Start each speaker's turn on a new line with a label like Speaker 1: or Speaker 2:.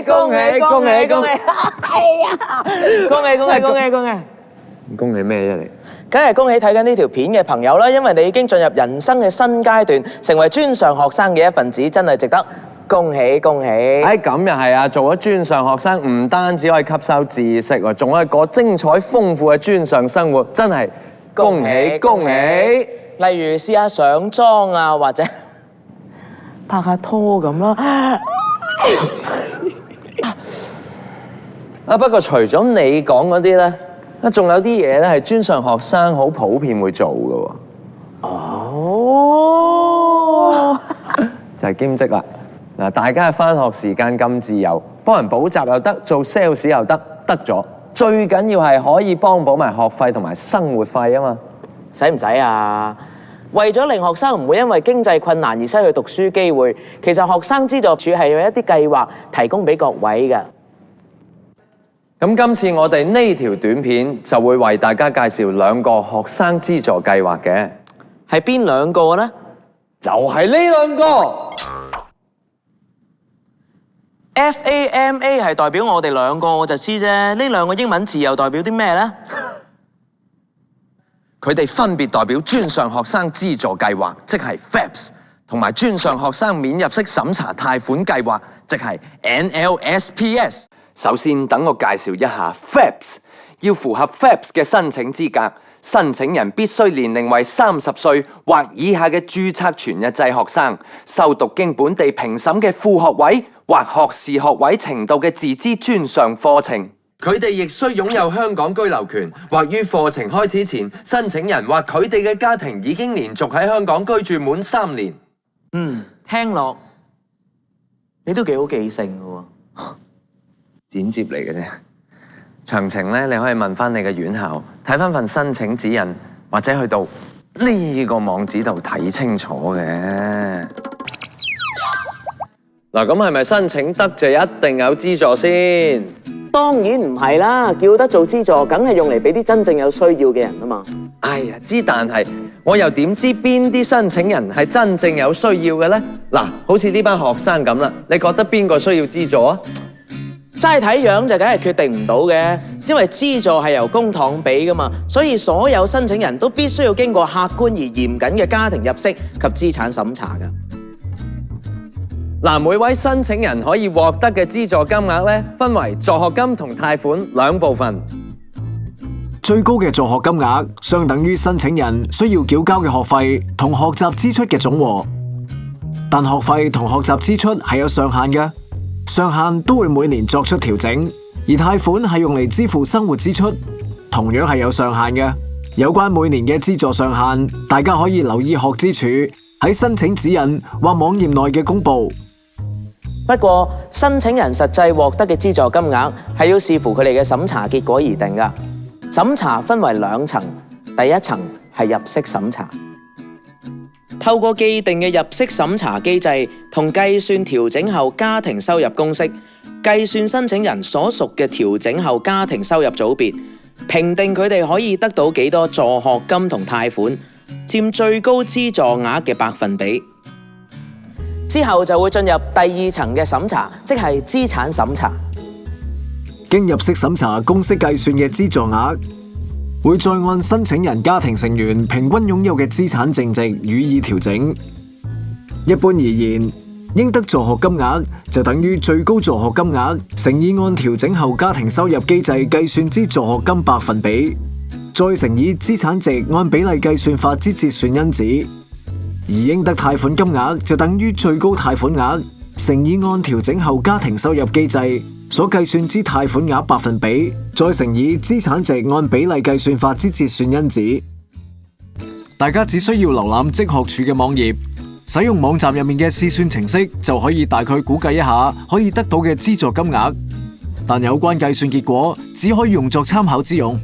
Speaker 1: 恭喜恭喜恭喜！哎呀，恭喜恭喜恭喜恭喜！
Speaker 2: 恭喜咩啫你？
Speaker 1: 梗係恭喜睇緊呢條片嘅朋友啦，因為你已經進入人生嘅新階段，成為專上學生嘅一份子，真係值得恭喜恭喜！
Speaker 2: 咁又係啊！做咗專上學生，唔單止可以吸收知識喎，仲可以過精彩豐富嘅專上生活，真係恭喜恭喜！
Speaker 1: 例如試下上妝啊，或者拍下拖咁啦。
Speaker 2: 不過除咗你講嗰啲咧，仲有啲嘢咧係專上學生好普遍會做嘅喎。
Speaker 1: 哦，
Speaker 2: 就係兼職啦。嗱，大家嘅返學時間咁自由，幫人補習又得，做 sales 又得，得咗。最緊要係可以幫補埋學費同埋生活費啊嘛。
Speaker 1: 使唔使啊？為咗令學生唔會因為經濟困難而失去讀書機會，其實學生資助處係有一啲計劃提供俾各位嘅。
Speaker 2: 咁今次我哋呢條短片就會為大家介紹兩個學生資助計劃嘅。
Speaker 1: 係邊兩個呢？
Speaker 2: 就係呢兩個。
Speaker 1: FAMA 係代表我哋兩個，我就知啫。呢兩個英文字又代表啲咩呢？
Speaker 2: 佢哋分別代表專上學生資助計劃，即係 FAPS， 同埋專上學生免入息審查貸款計劃，即係 NLSPS。首先，等我介紹一下 FAPS。要符合 FAPS 嘅申請資格，申請人必須年齡為30歲或以下嘅註冊全日制學生，修讀經本地評審嘅副學位或學士學位程度嘅自資專上課程。佢哋亦需擁有香港居留權，或於課程開始前，申請人或佢哋嘅家庭已經連續喺香港居住滿3年。
Speaker 1: 聽落你都幾好記性嘅喎。
Speaker 2: 剪接嚟嘅啫，詳情咧你可以問翻你嘅院校，睇翻份申請指引，或者去到呢個網址度睇清楚嘅。嗱，咁係咪申請得就一定有資助先？
Speaker 1: 當然唔係啦，叫得做資助，梗係用嚟俾啲真正有需要嘅人啊嘛。
Speaker 2: 哎呀，但係我又點知邊啲申請人係真正有需要嘅呢？嗱，好似呢班學生咁啦，你覺得邊個需要資助啊？
Speaker 1: 齋睇樣就梗係決定唔到嘅，因為資助係由公帑俾噶嘛，所以所有申請人都必須要經過客觀而嚴謹嘅家庭入息及資產審查噶。
Speaker 2: 嗱，每位申請人可以獲得嘅資助金額咧，分為助學金同貸款兩部分。
Speaker 3: 最高嘅助學金額相等於申請人需要繳交嘅學費同學習支出嘅總和，但學費同學習支出係有上限嘅。上限都會每年作出調整，而貸款係用嚟支付生活支出，同樣係有上限嘅。有關每年嘅資助上限，大家可以留意學資處喺申請指引或網頁內嘅公布。
Speaker 1: 不過，申請人實際獲得嘅資助金額係要視乎佢哋嘅審查結果而定㗎。審查分為2層，第一層係入息審查。透過既定嘅入息審查機制同計算調整後家庭收入公式，計算申請人所屬嘅調整後家庭收入組別，評定佢哋可以得到幾多助學金同貸款，佔最高資助額嘅百分比。之後就會進入第2層嘅審查，即係資產審查。
Speaker 3: 經入息審查公式計算嘅資助額，會再按申請人家庭成員平均擁有嘅資產淨值予以調整。一般而言，應得助學金額就等於最高助學金額乘以按調整後家庭收入機制計算之助學金百分比，再乘以資產值按比例計算法之折算因子。而應得貸款金額就等於最高貸款額乘以按調整後家庭收入機制所計算之貸款額百分比，再乘以資產值按比例計算法之折算因子。大家只需要瀏覽職學處嘅網頁，使用網站入面嘅試算程式，就可以大概估計一下可以得到嘅資助金額，但有關計算結果只可以用作參考之用。